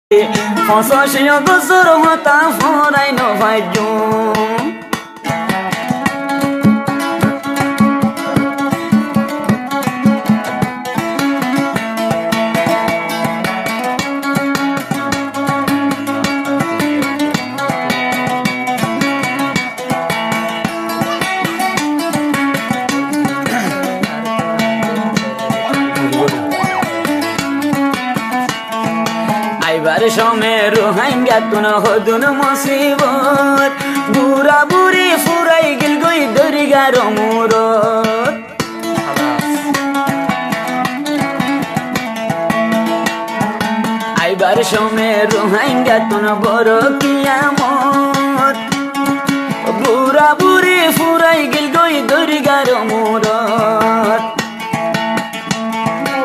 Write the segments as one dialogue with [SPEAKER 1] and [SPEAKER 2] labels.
[SPEAKER 1] Fonsoshinho gozoro mata fora e não vai jum. Shome ruhanga tuna hodun musibot bura buri furai gil goi dorigaro murot aibar shome ruhanga tuna boro kiyamot bura buri furai gil goi dorigaro murot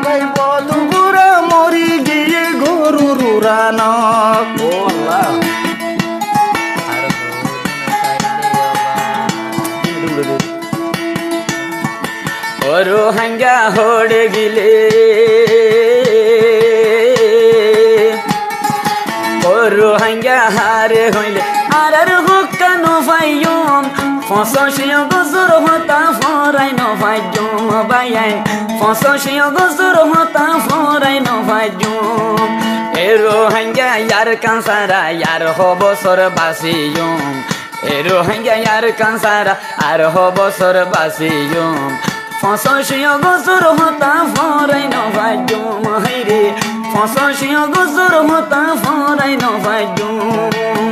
[SPEAKER 2] ভাই বলু বুড়া মরি গিয়ে গরু রুরানো
[SPEAKER 1] oh Allah rohanga hode gile rohanga hare hoile arar hukka no fayum fonsoshinho gozoro hota forai no fayum bayan fonsoshinho gozoro hota forai no fayum rohanga yar kansara yar hobo sor basiyum rohanga yar kansara ar hobo sor basiyum Fonsoshinho gozoro hota forai no vajum haire Fonsoshinho gozoro hota forai no vajum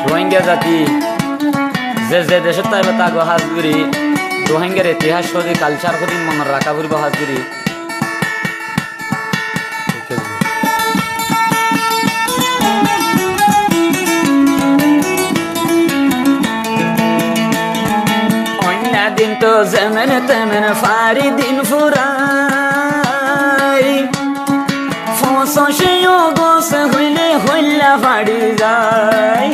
[SPEAKER 1] Rohingya jati যে দেশে তাই তাগো হাজগুড়ি রোহিঙ্গার ইতিহাস সদি culture সদি মনে রাখা ফুরব হাজগুড়ি অন্য দিন তো যেমন তেমন ফারি দিন ফুরাই ফসিও গোস হইলে হইলা ফাড়ি যায়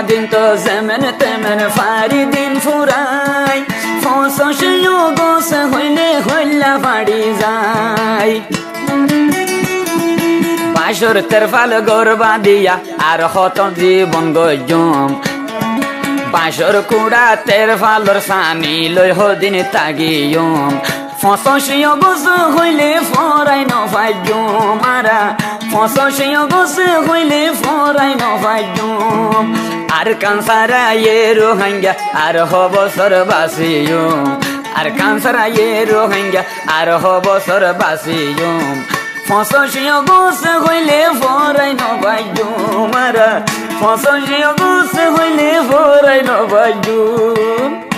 [SPEAKER 1] দিন তো যেমন তেমন ফারি দিন ফুরাই ফসিও গোস হইলে হইলা ফাড়ি যায় বাসর তেরফাল গরবা দিয়া আর হত জীবন গজম বাসর কুড়া তেরফালর সানি লই হদিন তাগিয়ম ফসিও গোস হইলে ফরাই ন ফাইজম মারা ফসিও গোস হইলে ফরাই ন ফাইজম আর কানসারা রোহিঙ্গা আর হব সর বাসিয়ম আর কানসারা রোহিঙ্গা আর হব সর বাসিয়ম ফসিও গোস হইলে ফরাই ন ফাইজম মারা ফসিও গোস হইলে ফরাই ন ফাইজম